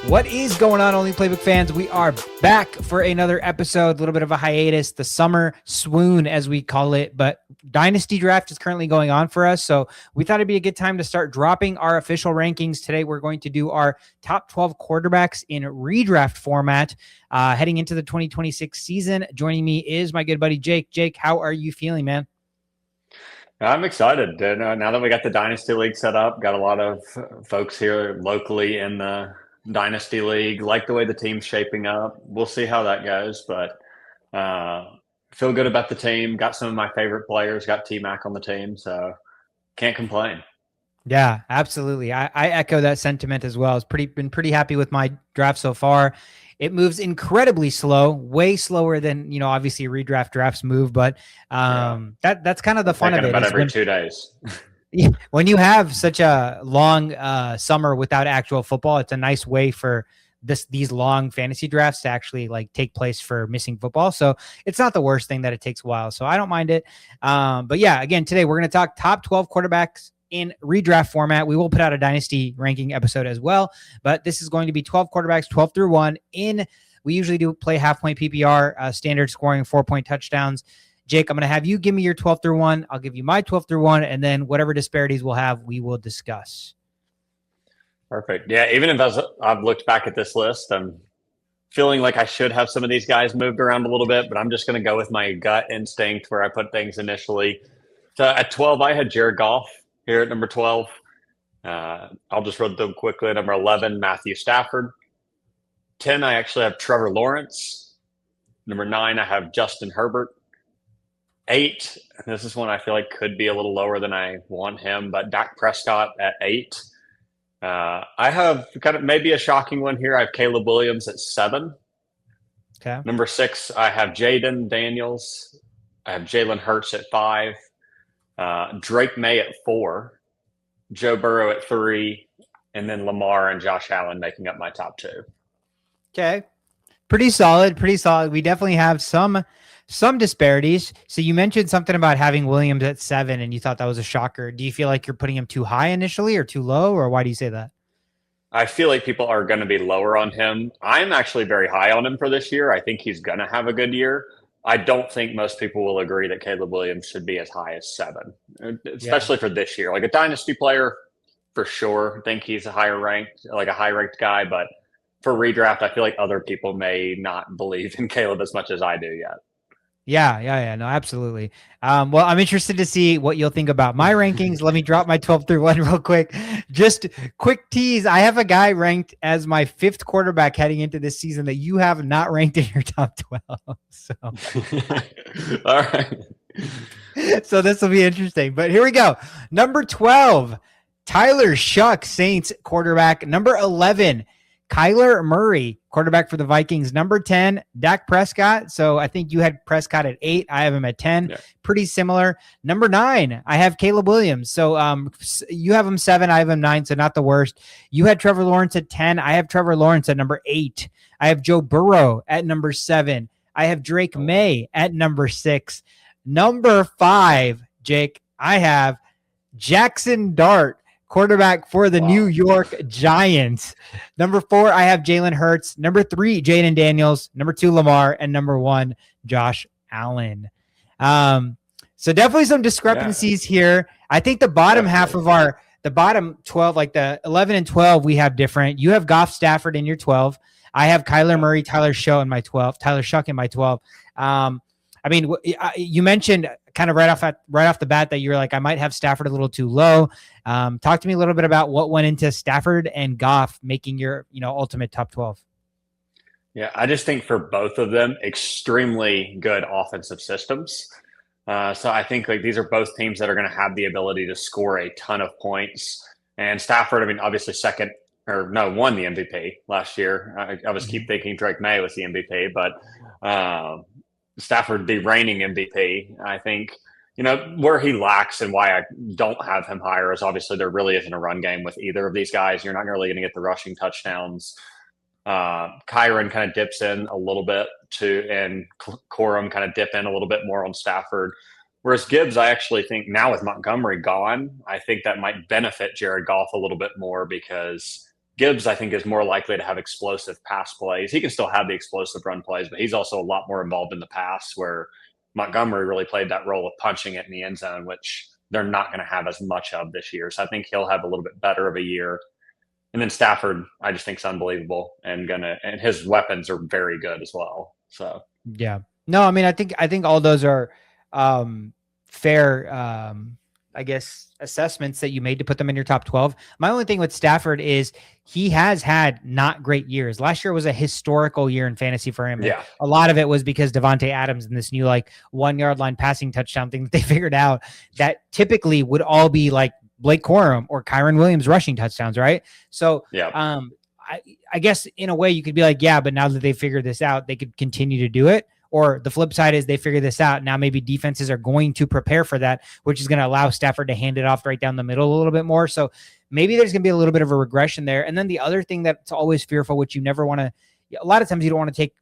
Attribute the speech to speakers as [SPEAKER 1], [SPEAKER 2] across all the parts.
[SPEAKER 1] What is going on, Only Playbook fans? We are back for another episode, a little bit of a hiatus, the summer swoon, as we call it, but Dynasty Draft is currently going on for us, so we thought it'd be a good time to start dropping our official rankings. Today, we're going to do our top 12 quarterbacks in redraft format, heading into the 2026 season. Joining me is my good buddy, Jake. Jake, how are you feeling, man?
[SPEAKER 2] I'm excited. Now that we got the Dynasty League set up, got a lot of folks here locally in the Dynasty League. Like the way the team's shaping up. We'll see how that goes, but feel good about the team. Got some of my favorite players. Got T-Mac on the team, so can't complain.
[SPEAKER 1] Yeah, absolutely. I echo that sentiment as well. It's been pretty happy with my draft so far. It moves incredibly slow, way slower than, obviously redraft drafts move, but that's kind of the fun of it.
[SPEAKER 2] About every 2 days.
[SPEAKER 1] When you have such a long summer without actual football, it's a nice way for these long fantasy drafts to actually take place for missing football. So it's not the worst thing that it takes a while. So I don't mind it. But yeah, again, today we're going to talk top 12 quarterbacks in redraft format. We will put out a dynasty ranking episode as well, but this is going to be 12 quarterbacks, 12 through 1 we usually do play half point PPR, standard scoring, 4-point touchdowns. Jake, I'm going to have you give me your 12 through 1. I'll give you my 12 through 1, and then whatever disparities we'll have, we will discuss.
[SPEAKER 2] Perfect. Yeah, even if I've looked back at this list, I'm feeling like I should have some of these guys moved around a little bit, but I'm just going to go with my gut instinct where I put things initially. So at 12, I had Jared Goff here at number 12. I'll just run them quickly. Number 11, Matthew Stafford. 10, I actually have Trevor Lawrence. Number 9, I have Justin Herbert. 8, this is one I feel like could be a little lower than I want him, but Dak Prescott at 8. I have kind of maybe a shocking one here. I have Caleb Williams at 7.
[SPEAKER 1] Okay.
[SPEAKER 2] Number 6, I have Jayden Daniels. I have Jalen Hurts at 5. Drake Maye at 4. Joe Burrow at 3. And then Lamar and Josh Allen making up my top 2.
[SPEAKER 1] Okay. Pretty solid. We definitely have some disparities. So you mentioned something about having Williams at 7 and you thought that was a shocker. Do you feel like you're putting him too high initially or too low, or why do you say that?
[SPEAKER 2] I feel like people are going to be lower on him. I'm actually very high on him for this year. I think he's going to have a good year. I don't think most people will agree that Caleb Williams should be as high as 7, especially for this year. Like a dynasty player, for sure, I think he's a high ranked guy, but for redraft, I feel like other people may not believe in Caleb as much as I do yet.
[SPEAKER 1] Yeah. No, absolutely. Well, I'm interested to see what you'll think about my rankings. Let me drop my 12 through 1 real quick. Just quick tease. I have a guy ranked as my 5th quarterback heading into this season that you have not ranked in your top 12. So,
[SPEAKER 2] all right.
[SPEAKER 1] So this will be interesting, but here we go. Number 12, Tyler Shough, Saints quarterback. Number 11, Kyler Murray, quarterback for the Vikings. Number 10, Dak Prescott. So I think you had Prescott at 8. I have him at 10. Yeah. Pretty similar. Number 9, I have Caleb Williams. So you have him 7. I have him 9. So not the worst. You had Trevor Lawrence at 10. I have Trevor Lawrence at number 8. I have Joe Burrow at number 7. I have Drake Maye at number 6. Number 5, Jake, I have Jaxson Dart, quarterback for the New York Giants. Number 4, I have Jalen Hurts. Number 3, Jayden Daniels. Number 2, Lamar. And number 1, Josh Allen. So definitely some discrepancies here. I think the bottom half of the bottom 12, like the 11 and 12, we have different. You have Goff, Stafford in your 12. I have Kyler Murray, Tyler Shough in my 12. Tyler Shough in my 12. I mean, you mentioned kind of right off the bat that you were like, I might have Stafford a little too low. Talk to me a little bit about what went into Stafford and Goff making your, ultimate top 12.
[SPEAKER 2] Yeah, I just think for both of them, extremely good offensive systems. So I think these are both teams that are going to have the ability to score a ton of points. And Stafford, I mean, obviously won the MVP last year. I was keep thinking Drake Maye was the MVP, but Stafford, the reigning MVP, I think, where he lacks and why I don't have him higher is obviously there really isn't a run game with either of these guys. You're not really going to get the rushing touchdowns. Kyron kind of dips in a little bit and Corum kind of dip in a little bit more on Stafford. Whereas Gibbs, I actually think now with Montgomery gone, I think that might benefit Jared Goff a little bit more because Gibbs, I think, is more likely to have explosive pass plays. He can still have the explosive run plays, but he's also a lot more involved in the pass, where Montgomery really played that role of punching it in the end zone, which they're not going to have as much of this year. So I think he'll have a little bit better of a year. And then Stafford, I just think is unbelievable, and his weapons are very good as well. So
[SPEAKER 1] yeah, no, I mean, I think all those are fair, I guess, assessments that you made to put them in your top 12. My only thing with Stafford is he has had not great years. Last year was a historical year in fantasy for him.
[SPEAKER 2] Yeah.
[SPEAKER 1] A lot of it was because Devontae Adams and this new 1 yard line passing touchdown thing that they figured out that typically would all be like Blake Corum or Kyron Williams rushing touchdowns, right? So
[SPEAKER 2] yeah.
[SPEAKER 1] I guess in a way you could be like, yeah, but now that they figured this out, they could continue to do it. Or the flip side is they figure this out. Now maybe defenses are going to prepare for that, which is going to allow Stafford to hand it off right down the middle a little bit more. So maybe there's going to be a little bit of a regression there. And then the other thing that's always fearful, which you never want to, a lot of times you don't want to take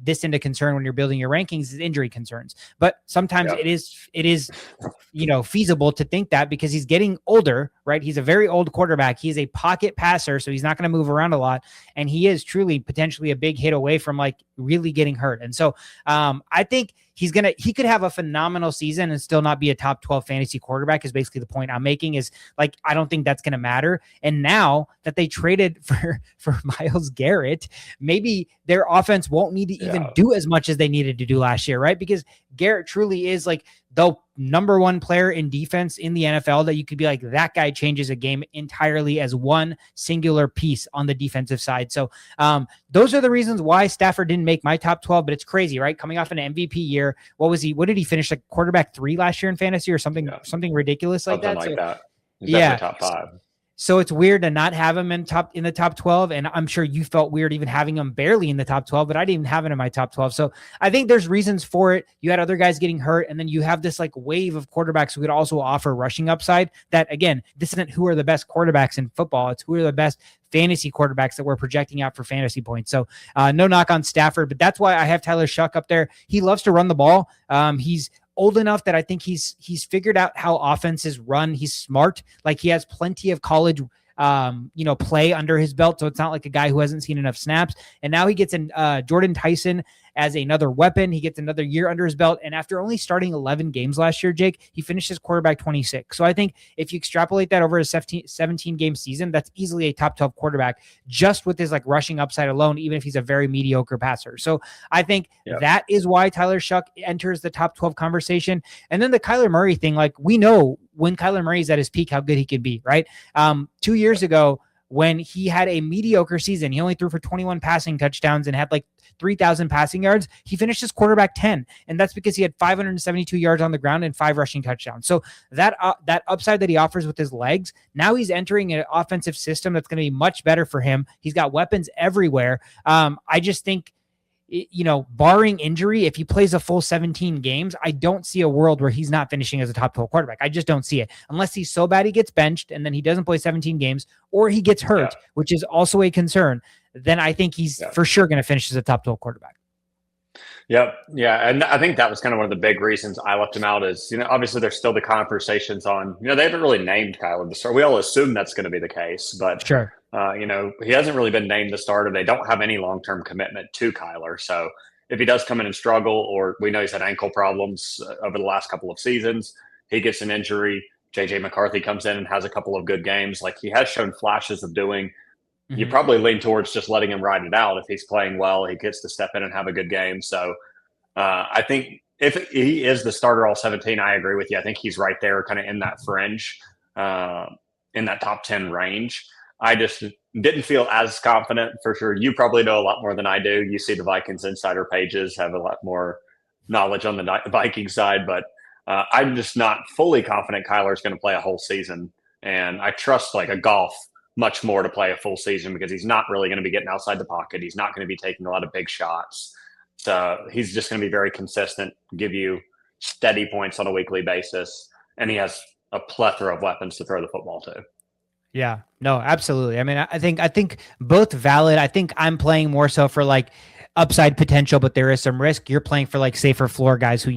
[SPEAKER 1] this into concern when you're building your rankings, is injury concerns. But sometimes it is, feasible to think that because he's getting older, right? He's a very old quarterback. He's a pocket passer, so he's not going to move around a lot. And he is truly potentially a big hit away from really getting hurt. And so I think he could have a phenomenal season and still not be a top 12 fantasy quarterback is basically the point I'm making is I don't think that's going to matter. And now that they traded for Myles Garrett, maybe their offense won't need to even do as much as they needed to do last year, right? Because Garrett truly is the number one player in defense in the NFL that you could be like, that guy changes a game entirely as one singular piece on the defensive side. So those are the reasons why Stafford didn't make my top 12, but it's crazy, right? Coming off an MVP year. What did he finish quarterback 3 last year in fantasy or something ridiculous like that?
[SPEAKER 2] Something like that.
[SPEAKER 1] Yeah.
[SPEAKER 2] Top 5.
[SPEAKER 1] So it's weird to not have him in the top 12. And I'm sure you felt weird even having him barely in the top 12, but I didn't even have him in my top 12. So I think there's reasons for it. You had other guys getting hurt. And then you have this wave of quarterbacks who could also offer rushing upside that, again, this isn't who are the best quarterbacks in football. It's who are the best fantasy quarterbacks that we're projecting out for fantasy points. So no knock on Stafford, but that's why I have Tyler Shough up there. He loves to run the ball. He's old enough that I think he's figured out how offenses run. He's smart. He has plenty of college play under his belt. So it's not like a guy who hasn't seen enough snaps. And now he gets Jordan Tyson as another weapon. He gets another year under his belt. And after only starting 11 games last year, Jake, he finished his quarterback 26. So I think if you extrapolate that over a 17 game season, that's easily a top 12 quarterback just with his rushing upside alone, even if he's a very mediocre passer. So I think that is why Tyler Shough enters the top 12 conversation. And then the Kyler Murray thing, we know when Kyler Murray's at his peak, how good he can be, right? 2 years ago, when he had a mediocre season, he only threw for 21 passing touchdowns and had 3,000 passing yards. He finished his quarterback 10, and that's because he had 572 yards on the ground and 5 rushing touchdowns. So that upside that he offers with his legs, now he's entering an offensive system that's going to be much better for him. He's got weapons everywhere. I just think, barring injury, if he plays a full 17 games, I don't see a world where he's not finishing as a top 12 quarterback. I just don't see it unless he's so bad he gets benched and then he doesn't play 17 games or he gets hurt, which is also a concern. Then I think he's for sure going to finish as a top 12 quarterback.
[SPEAKER 2] Yep. Yeah. And I think that was kind of one of the big reasons I left him out is, obviously there's still the conversations on, they haven't really named Kyler the starter. We all assume that's going to be the case, but
[SPEAKER 1] sure.
[SPEAKER 2] He hasn't really been named the starter. They don't have any long-term commitment to Kyler. So if he does come in and struggle, or we know he's had ankle problems over the last couple of seasons, he gets an injury, JJ McCarthy comes in and has a couple of good games. He has shown flashes of doing. Mm-hmm. You probably lean towards just letting him ride it out. If he's playing well, he gets to step in and have a good game. So I think if he is the starter all 17, I agree with you. I think he's right there kind of in that fringe, in that top 10 range. I just didn't feel as confident for sure. You probably know a lot more than I do. You see the Vikings insider pages, have a lot more knowledge on the Viking side, but I'm just not fully confident Kyler's going to play a whole season. And I trust a Goff much more to play a full season because he's not really going to be getting outside the pocket. He's not going to be taking a lot of big shots. So he's just going to be very consistent, give you steady points on a weekly basis. And he has a plethora of weapons to throw the football to.
[SPEAKER 1] Yeah, no, absolutely. I mean, I think both valid. I think I'm playing more so for upside potential, but there is some risk. You're playing for safer floor guys who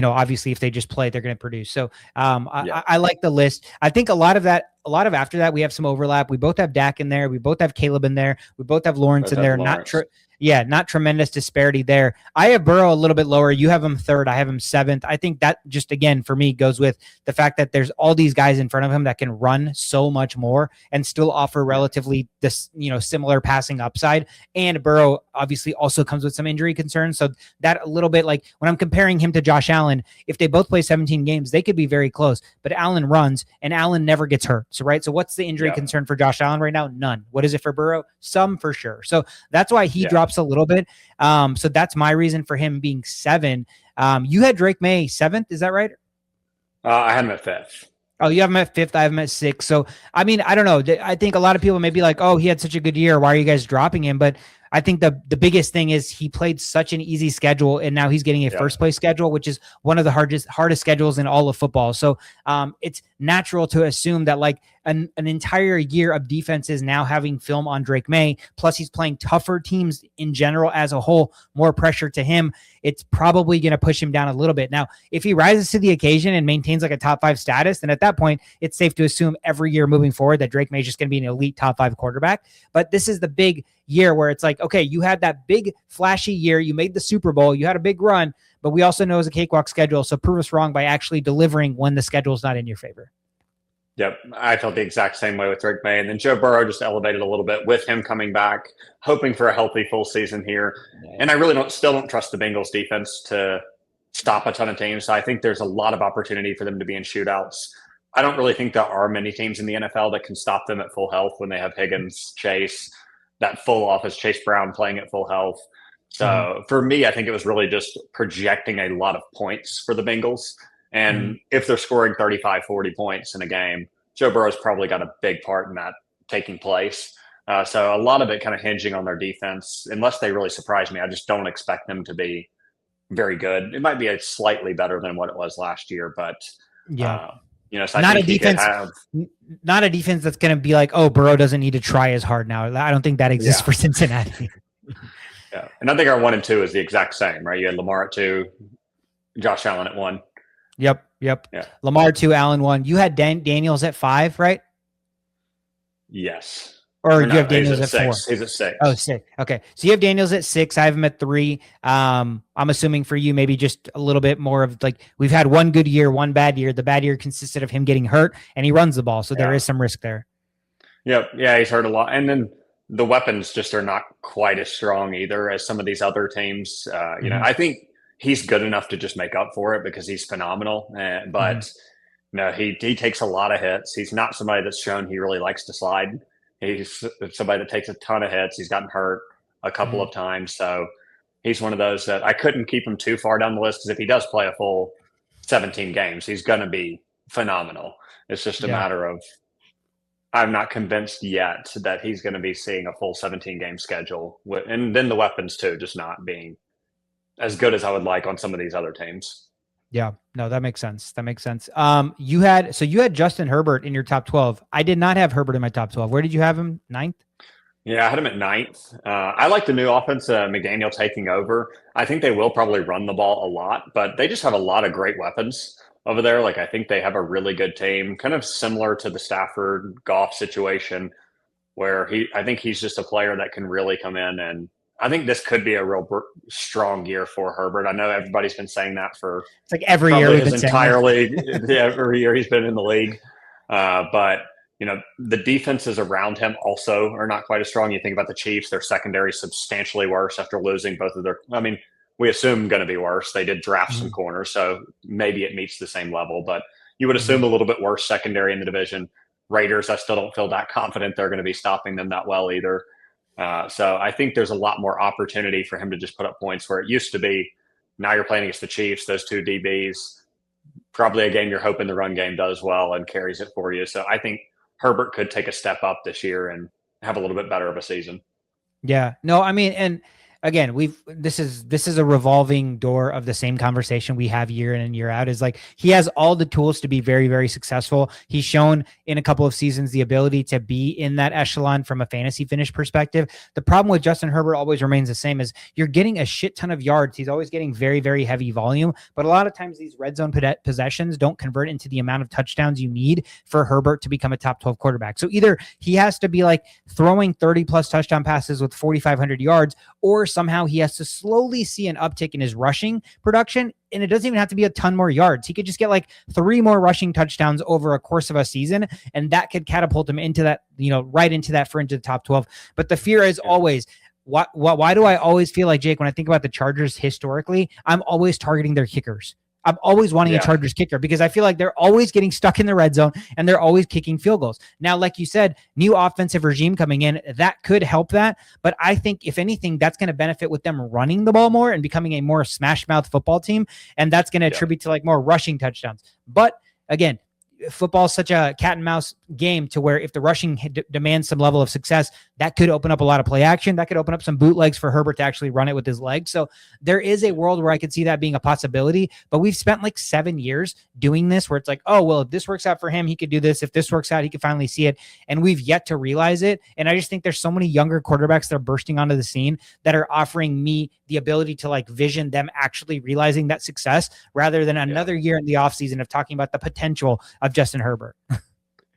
[SPEAKER 1] obviously if they just play, they're going to produce. So I like the list. I think a lot of that a lot of after that, we have some overlap. We both have Dak in there. We both have Caleb in there. We both have Lawrence in there. Not tremendous disparity there. I have Burrow a little bit lower. You have him third. I have him seventh. I think that just, again, for me, goes with the fact that there's all these guys in front of him that can run so much more and still offer relatively this, similar passing upside. And Burrow obviously also comes with some injury concerns. So that a little bit, like when I'm comparing him to Josh Allen, if they both play 17 games, they could be very close, but Allen runs and Allen never gets hurt. So, right. So what's the injury concern for Josh Allen right now? None. What is it for Burrow? Some for sure. So that's why he drops a little bit. So that's my reason for him being 7. You had Drake Maye 7th. Is that right?
[SPEAKER 2] I had him at 5th.
[SPEAKER 1] Oh, you have him at 5th. I have him at 6th. So, I mean, I don't know. I think a lot of people may be like, oh, he had such a good year. Why are you guys dropping him? But I think the biggest thing is he played such an easy schedule, and now he's getting a first place schedule, which is one of the hardest schedules in all of football. So it's natural to assume that like an entire year of defenses now having film on Drake Maye, plus he's playing tougher teams in general as a whole, more pressure to him. It's probably going to push him down a little bit. Now, if he rises to the occasion and maintains like a top 5 status, then at that point, it's safe to assume every year moving forward that Drake Maye is just going to be an elite top 5 quarterback. But this is the big year where it's like, okay, you had that big flashy year. You made the Super Bowl. You had a big run, but we also know it's a cakewalk schedule. So prove us wrong by actually delivering when the schedule is not in your favor.
[SPEAKER 2] Yep, I felt the exact same way with Drake Maye. And then Joe Burrow just elevated a little bit with him coming back, hoping for a healthy full season here. And I really still don't trust the Bengals defense to stop a ton of teams. So I think there's a lot of opportunity for them to be in shootouts. I don't really think there are many teams in the NFL that can stop them at full health when they have Higgins, Chase, that full office, Chase Brown playing at full health. So for me, I think it was really just projecting a lot of points for the Bengals. And if they're scoring 35, 40 points in a game, Joe Burrow's probably got a big part in that taking place. So a lot of it kind of hinging on their defense. Unless they really surprise me, I just don't expect them to be very good. It might be a slightly better than what it was last year, but so
[SPEAKER 1] not a defense, not a defense that's going to be like, oh, Burrow doesn't need to try as hard now. I don't think that exists for Cincinnati.
[SPEAKER 2] And I think our 1 and 2 is the exact same, right? You had Lamar at 2, Josh Allen at 1.
[SPEAKER 1] Yep. Yeah. Lamar 2, Allen 1. You had Daniels at 5, right?
[SPEAKER 2] Yes.
[SPEAKER 1] Or you have Daniels at 4?
[SPEAKER 2] He's at 6.
[SPEAKER 1] Oh, 6. Okay. So you have Daniels at 6. I have him at 3. I'm assuming for you, maybe just a little bit more of like, we've had one good year, one bad year. The bad year consisted of him getting hurt and he runs the ball. So there is some risk there.
[SPEAKER 2] Yep. Yeah. He's hurt a lot. And then the weapons just are not quite as strong either as some of these other teams. I think he's good enough to just make up for it because he's phenomenal. But he takes a lot of hits. He's not somebody that's shown he really likes to slide. He's somebody that takes a ton of hits. He's gotten hurt a couple of times. So he's one of those that I couldn't keep him too far down the list because if he does play a full 17 games, he's going to be phenomenal. It's just a matter of I'm not convinced yet that he's going to be seeing a full 17-game schedule. And then the weapons, too, just not being as good as I would like on some of these other teams.
[SPEAKER 1] Yeah, no, that makes sense. You had Justin Herbert in your top 12. I did not have Herbert in my top 12. Where did you have him? 9th?
[SPEAKER 2] Yeah, I had him at 9th. I like the new offense, McDaniel taking over. I think they will probably run the ball a lot, but they just have a lot of great weapons over there. Like, I think they have a really good team, kind of similar to the Stafford Goff situation, where I think he's just a player that can really come in, and I think this could be a real strong year for Herbert. I know everybody's been saying that for
[SPEAKER 1] it's like every year we've been
[SPEAKER 2] entire league. Every year he's been in the league, but the defenses around him also are not quite as strong. You think about the Chiefs; their secondary substantially worse after losing both of their. I mean, we assume going to be worse. They did draft some corners, so maybe it meets the same level. But you would assume a little bit worse secondary in the division. Raiders, I still don't feel that confident they're going to be stopping them that well either. So I think there's a lot more opportunity for him to just put up points where it used to be. Now you're playing against the Chiefs, those two DBs. Probably a game you're hoping the run game does well and carries it for you. So I think Herbert could take a step up this year and have a little bit better of a season.
[SPEAKER 1] Yeah. No, I mean, and again, this is a revolving door of the same conversation we have year in and year out. Is like he has all the tools to be very, very successful. He's shown in a couple of seasons the ability to be in that echelon from a fantasy finish perspective. The problem with Justin Herbert always remains the same: is you're getting a shit ton of yards. He's always getting very, very heavy volume, but a lot of times these red zone possessions don't convert into the amount of touchdowns you need for Herbert to become a top 12 quarterback. So either he has to be like throwing 30 plus touchdown passes with 4,500 yards, or somehow he has to slowly see an uptick in his rushing production. And it doesn't even have to be a ton more yards. He could just get like 3 more rushing touchdowns over a course of a season, and that could catapult him into that, right into that fringe of the top 12. But the fear is always, why do I always feel like, Jake, when I think about the Chargers historically, I'm always targeting their kickers. I'm always wanting a Chargers kicker because I feel like they're always getting stuck in the red zone and they're always kicking field goals. Now, like you said, new offensive regime coming in, that could help that. But I think if anything, that's going to benefit with them running the ball more and becoming a more smash mouth football team. And that's going to attribute to like more rushing touchdowns. But again, football is such a cat and mouse game to where if the rushing demands some level of success, that could open up a lot of play action. That could open up some bootlegs for Herbert to actually run it with his legs. So there is a world where I could see that being a possibility, but we've spent like 7 years doing this where it's like, oh, well, if this works out for him, he could do this. If this works out, he could finally see it. And we've yet to realize it. And I just think there's so many younger quarterbacks that are bursting onto the scene that are offering me the ability to like vision them actually realizing that success rather than another year in the offseason of talking about the potential of Justin Herbert.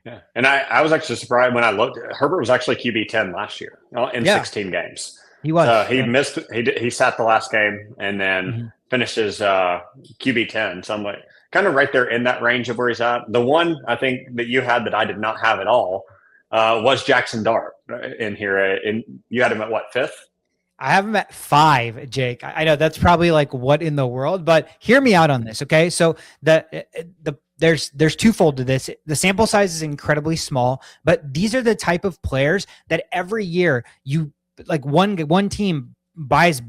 [SPEAKER 2] Yeah. And I was actually surprised when I looked. Herbert was actually QB 10 last year in 16 games.
[SPEAKER 1] He was.
[SPEAKER 2] He missed. He sat the last game and then finishes QB 10. So I'm like kind of right there in that range of where he's at. The one I think that you had that I did not have at all was Jaxson Dart in here. And you had him at what, 5th?
[SPEAKER 1] I have him at 5, Jake. I know that's probably like what in the world, but hear me out on this. Okay. So there's twofold to this. The sample size is incredibly small, but these are the type of players that every year you like one team buys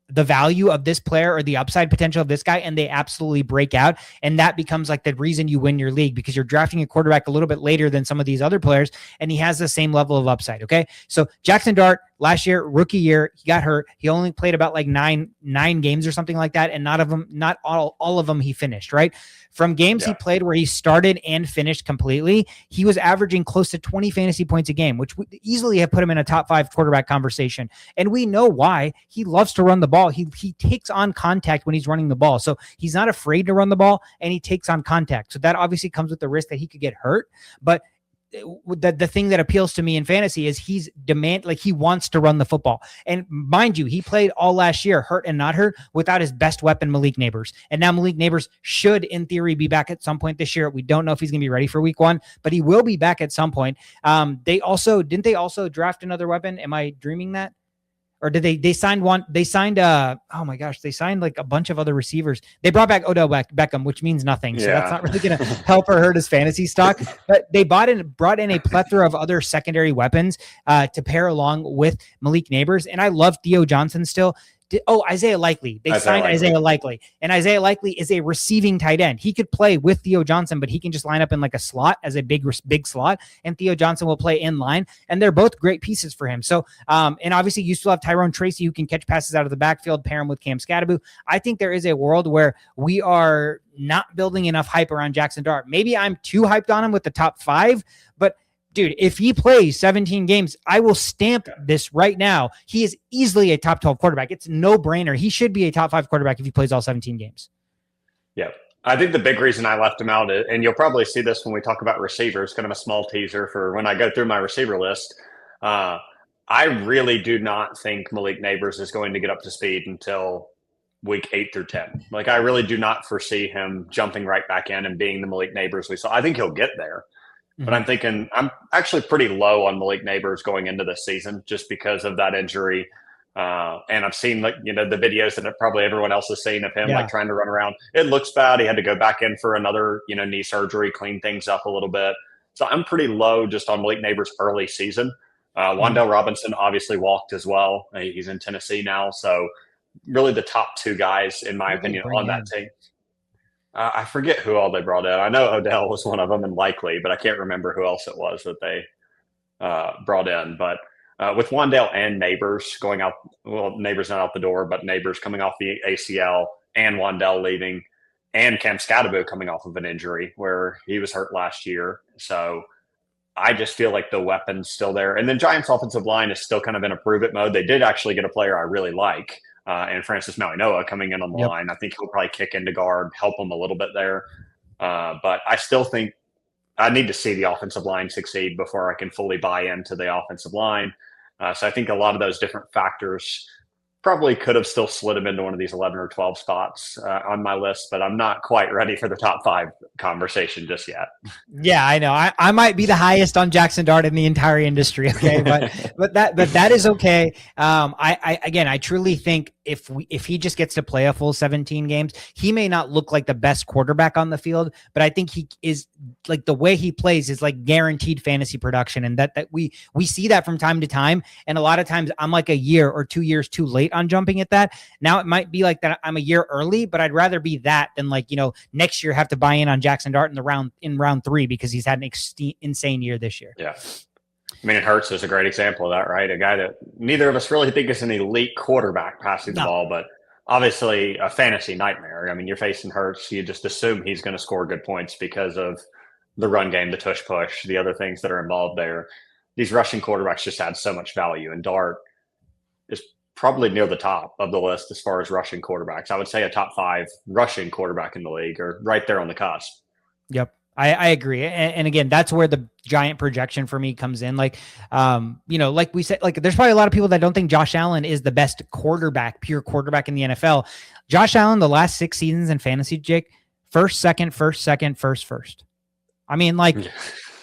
[SPEAKER 1] the value of this player or the upside potential of this guy, and they absolutely break out. And that becomes like the reason you win your league because you're drafting a quarterback a little bit later than some of these other players, and he has the same level of upside. Okay. So Jaxson Dart last year, rookie year, he got hurt. He only played about like nine games or something like that. And not all of them he finished, right? From games he played where he started and finished completely, he was averaging close to 20 fantasy points a game, which would easily have put him in a top 5 quarterback conversation. And we know why. He loves to run the ball. He takes on contact when he's running the ball. So he's not afraid to run the ball, and he takes on contact. So that obviously comes with the risk that he could get hurt. But the thing that appeals to me in fantasy is he wants to run the football. And mind you, he played all last year, hurt and not hurt, without his best weapon, Malik Neighbors. And now Malik Neighbors should, in theory, be back at some point this year. We don't know if he's going to be ready for week 1, but he will be back at some point. Didn't they also draft another weapon? Am I dreaming that? Or did they signed one? They signed oh my gosh, they signed like a bunch of other receivers. They brought back Odell Beckham, which means nothing. So that's not really going to help or hurt his fantasy stock. But they brought in a plethora of other secondary weapons to pair along with Malik Neighbors. And I love Theo Johnson still. Isaiah Likely. They signed Isaiah Likely. And Isaiah Likely is a receiving tight end. He could play with Theo Johnson, but he can just line up in like a slot as a big slot. And Theo Johnson will play in line. And they're both great pieces for him. So, and obviously you still have Tyrone Tracy who can catch passes out of the backfield, pair him with Cam Scatterbu. I think there is a world where we are not building enough hype around Jaxson Dart. Maybe I'm too hyped on him with the top 5, but dude, if he plays 17 games, I will stamp this right now. He is easily a top 12 quarterback. It's no brainer. He should be a top 5 quarterback if he plays all 17 games.
[SPEAKER 2] Yeah. I think the big reason I left him out, and you'll probably see this when we talk about receivers, kind of a small teaser for when I go through my receiver list. I really do not think Malik Neighbors is going to get up to speed until week 8 through 10. Like, I really do not foresee him jumping right back in and being the Malik Neighbors we saw. I think he'll get there. But I'm thinking I'm actually pretty low on Malik Neighbors going into this season just because of that injury. And I've seen the videos that probably everyone else has seen of him like trying to run around. It looks bad. He had to go back in for another, knee surgery, clean things up a little bit. So I'm pretty low just on Malik Neighbors' early season. Wan'Dale Robinson obviously walked as well. He's in Tennessee now. So really the top 2 guys, in my opinion, on that team. I forget who all they brought in. I know Odell was one of them and Likely, but I can't remember who else it was that they brought in. But with Wandale and Neighbors going out. Well, Neighbors not out the door, but Neighbors coming off the ACL and Wandale leaving, and Cam Scatterbo coming off of an injury where he was hurt last year. So I just feel like the weapon's still there. And then Giants' offensive line is still kind of in a prove it mode. They did actually get a player I really like, and Francis Mauigoa coming in on the line. I think he'll probably kick into guard, help them a little bit there. But I still think I need to see the offensive line succeed before I can fully buy into the offensive line. So I think a lot of those different factors probably could have still slid him into one of these 11 or 12 spots on my list, but I'm not quite ready for the top 5 conversation just yet.
[SPEAKER 1] Yeah, I know. I might be the highest on Jaxson Dart in the entire industry. Okay. But that is okay. I truly think if he just gets to play a full 17 games, he may not look like the best quarterback on the field, but I think he is, like, the way he plays is like guaranteed fantasy production. And that we see that from time to time. And a lot of times I'm like a year or 2 years too late on jumping at that. Now it might be like that I'm a year early, but I'd rather be that than, like, next year have to buy in on Jaxson Dart in round 3 because he's had an insane year this year.
[SPEAKER 2] Yeah. I mean, Hurts is a great example of that, right? A guy that neither of us really think is an elite quarterback passing the ball, but obviously a fantasy nightmare. I mean, you're facing Hurts. You just assume he's going to score good points because of the run game, the tush push, the other things that are involved there. These rushing quarterbacks just add so much value, and Dart is probably near the top of the list as far as rushing quarterbacks. I would say a top 5 rushing quarterback in the league, or right there on the cusp.
[SPEAKER 1] Yep. I agree. And again, that's where the giant projection for me comes in. Like, like we said, like, there's probably a lot of people that don't think Josh Allen is the best pure quarterback in the NFL. Josh Allen, the last 6 seasons in fantasy, Jake, first, second, first. I mean, like,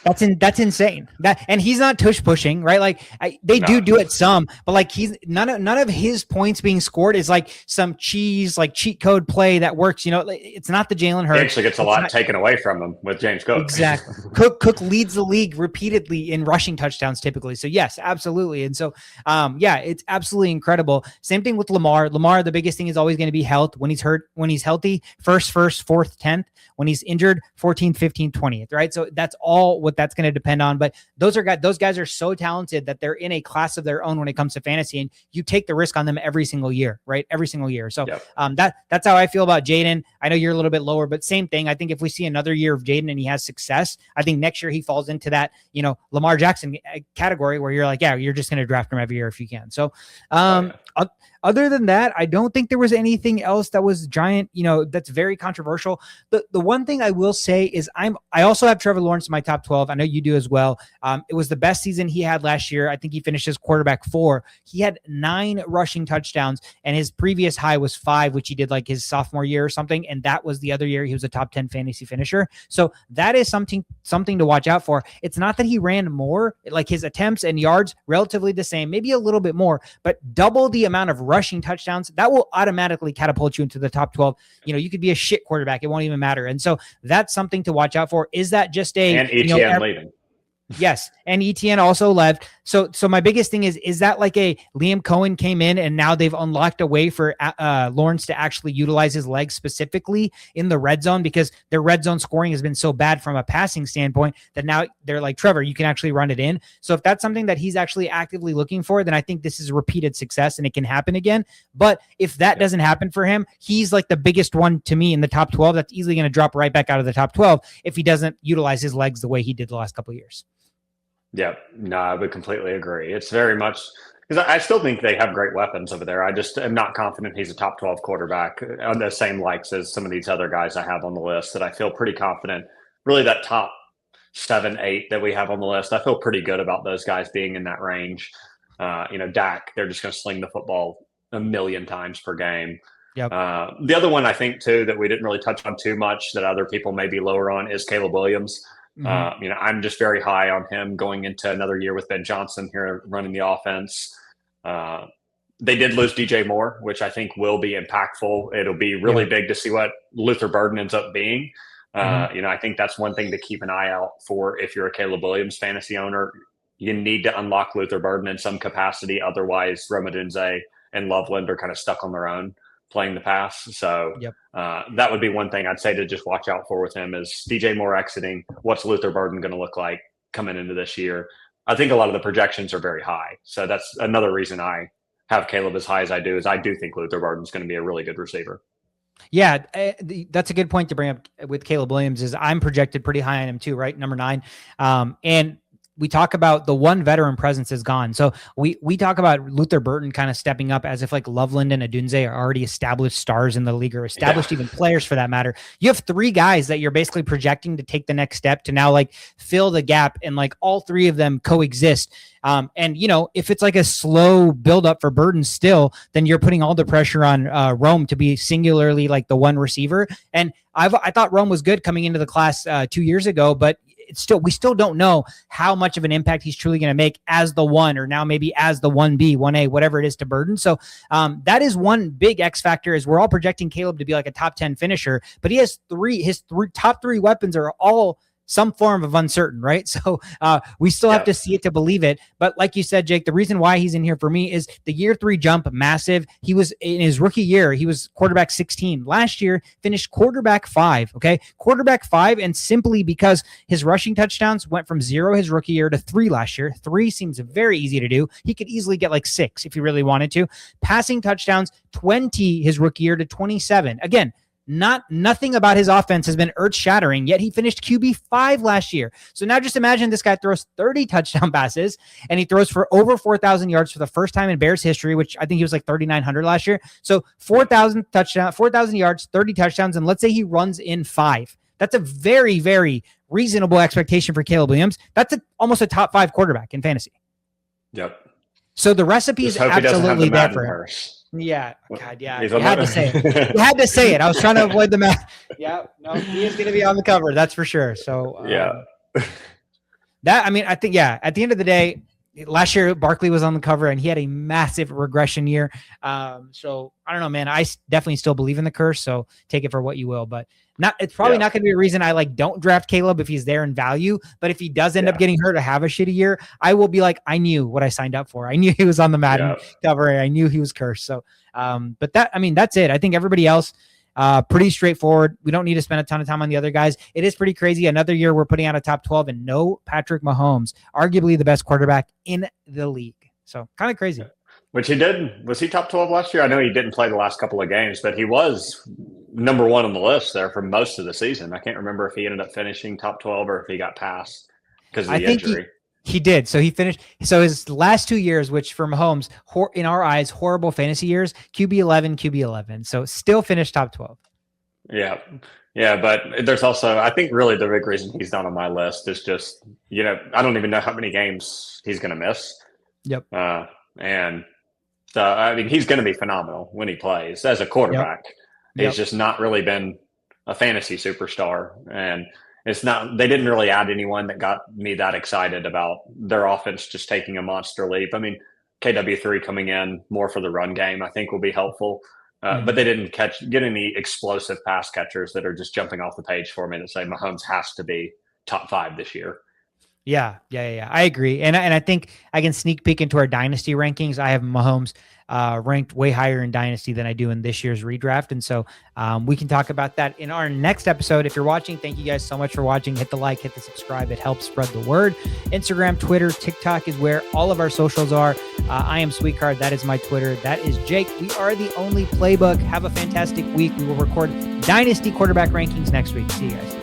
[SPEAKER 1] that's insane. And he's not tush pushing, right? Like, they do it some, but like, he's none of his points being scored is like some cheat code play that works. It's not the Jalen Hurts.
[SPEAKER 2] He actually gets a lot taken away from him with James Cook.
[SPEAKER 1] Exactly. Cook leads the league repeatedly in rushing touchdowns typically. So yes, absolutely. And so, it's absolutely incredible. Same thing with Lamar. The biggest thing is always going to be health. When he's hurt, when he's healthy, first, 4th, 10th. When he's injured, 14th, 15th, 20th, right? So that's all what that's going to depend on. But those guys are so talented that they're in a class of their own when it comes to fantasy, and you take the risk on them every single year, right? Every single year. So that's how I feel about Jayden. I know you're a little bit lower, but same thing. I think if we see another year of Jayden and he has success, I think next year he falls into that, Lamar Jackson category where you're like, yeah, you're just going to draft him every year if you can. So, other than that, I don't think there was anything else that was giant, that's very controversial. The one thing I will say is I also have Trevor Lawrence in my top 12. I know you do as well. It was the best season he had last year. I think he finished as quarterback 4. He had 9 rushing touchdowns, and his previous high was 5, which he did like his sophomore year or something. And that was the other year he was a top 10 fantasy finisher. So that is something to watch out for. It's not that he ran more, like his attempts and yards relatively the same, maybe a little bit more, but double the amount of rushing touchdowns. That will automatically catapult you into the top 12. You could be a shit quarterback. It won't even matter. And so that's something to watch out for. Is that just
[SPEAKER 2] and ETN leaving?
[SPEAKER 1] Yes. And ETN also left. So my biggest thing is that like a Liam Cohen came in and now they've unlocked a way for Lawrence to actually utilize his legs specifically in the red zone, because their red zone scoring has been so bad from a passing standpoint that now they're like, Trevor, you can actually run it in. So if that's something that he's actually actively looking for, then I think this is repeated success and it can happen again. But if that doesn't happen for him, he's like the biggest one to me in the top 12. That's easily going to drop right back out of the top 12 if he doesn't utilize his legs the way he did the last couple of years.
[SPEAKER 2] Yeah, no, I would completely agree. It's very much because I still think they have great weapons over there. I just am not confident he's a top 12 quarterback on the same likes as some of these other guys I have on the list that I feel pretty confident. Really, that top 7, 8 that we have on the list, I feel pretty good about those guys being in that range. Dak, they're just going to sling the football 1,000,000 times per game.
[SPEAKER 1] Yep.
[SPEAKER 2] The other one I think, too, that we didn't really touch on too much that other people may be lower on is Caleb Williams. Mm-hmm. I'm just very high on him going into another year with Ben Johnson here running the offense. They did lose DJ Moore, which I think will be impactful. It'll be really big to see what Luther Burden ends up being. I think that's one thing to keep an eye out for if you're a Caleb Williams fantasy owner. You need to unlock Luther Burden in some capacity. Otherwise, Romadunze and Loveland are kind of stuck on their own playing the pass. So that would be one thing I'd say to just watch out for with him is DJ Moore exiting. What's Luther Burden going to look like coming into this year? I think a lot of the projections are very high. So that's another reason I have Caleb as high as I do, is I do think Luther Burden's going to be a really good receiver.
[SPEAKER 1] Yeah, that's a good point to bring up with Caleb Williams. Is I'm projected pretty high on him too, right? Number 9. And we talk about the one veteran presence is gone. So we talk about Luther Burden kind of stepping up as if like Loveland and Adunze are already established stars in the league, or established even players for that matter. You have 3 guys that you're basically projecting to take the next step to now like fill the gap, and like all 3 of them coexist. And you know, if it's like a slow build up for Burden still, then you're putting all the pressure on Rome to be singularly like the one receiver. And I thought Rome was good coming into the class 2 years ago, but we still don't know how much of an impact he's truly going to make as the one, or now maybe as the 1B, 1A, whatever it is to Burden. So that is one big X factor, is we're all projecting Caleb to be like a top 10 finisher, but his top 3 weapons are all some form of uncertain, right? So we still have to see it to believe it. But like you said, Jake, the reason why he's in here for me is the year 3 jump, massive. He was in his rookie year, he was quarterback 16. Last year, finished quarterback 5, okay? Quarterback 5, and simply because his rushing touchdowns went from 0 his rookie year to 3 last year. 3 seems very easy to do. He could easily get like 6 if he really wanted to. Passing touchdowns, 20 his rookie year to 27. Again, nothing about his offense has been earth-shattering, yet he finished QB5 last year. So now just imagine this guy throws 30 touchdown passes, and he throws for over 4,000 yards for the first time in Bears history, which I think he was like 3,900 last year. So 4,000 yards, 30 touchdowns, and let's say he runs in 5. That's a very, very reasonable expectation for Caleb Williams. That's almost a top 5 quarterback in fantasy.
[SPEAKER 2] Yep.
[SPEAKER 1] So the recipe is absolutely there for him.
[SPEAKER 2] Purse.
[SPEAKER 1] Yeah. God, yeah. You had to say it. You had to say it. I was trying to avoid the math. Yeah. No, he is going to be on the cover. That's for sure. So, I think, at the end of the day, last year, Barkley was on the cover and he had a massive regression year. So I don't know, man. I definitely still believe in the curse. So take it for what you will, but it's probably not going to be a reason I like don't draft Caleb if he's there in value. But if he does end up getting hurt or have a shitty year, I will be like, I knew what I signed up for. I knew he was on the Madden cover. I knew he was cursed. So, that's it. I think everybody else, pretty straightforward. We don't need to spend a ton of time on the other guys. It is pretty crazy. Another year we're putting out a top 12 and no Patrick Mahomes, arguably the best quarterback in the league. So kind of crazy.
[SPEAKER 2] Which he did. Was he top 12 last year? I know he didn't play the last couple of games, but he was number 1 on the list there for most of the season. I can't remember if he ended up finishing top 12 or if he got passed because of the injury.
[SPEAKER 1] He did. So he finished. So his last 2 years, which for Mahomes, in our eyes, horrible fantasy years, QB11. So still finished top 12.
[SPEAKER 2] Yeah. Yeah. But there's also, I think really the big reason he's not on my list is just, I don't even know how many games he's going to miss.
[SPEAKER 1] Yep.
[SPEAKER 2] And so, I mean, he's going to be phenomenal when he plays as a quarterback. Yep. He's just not really been a fantasy superstar. And they didn't really add anyone that got me that excited about their offense just taking a monster leap. I mean, KW3 coming in more for the run game, I think will be helpful. But they didn't get any explosive pass catchers that are just jumping off the page for me that say Mahomes has to be top 5 this year.
[SPEAKER 1] Yeah. I agree. And I think I can sneak peek into our dynasty rankings. I have Mahomes ranked way higher in dynasty than I do in this year's redraft. And so we can talk about that in our next episode. If you're watching, thank you guys so much for watching. Hit the like, hit the subscribe. It helps spread the word. Instagram, Twitter, TikTok is where all of our socials are. I am Swikar. That is my Twitter. That is Jake. We are the only playbook. Have a fantastic week. We will record dynasty quarterback rankings next week. See you guys.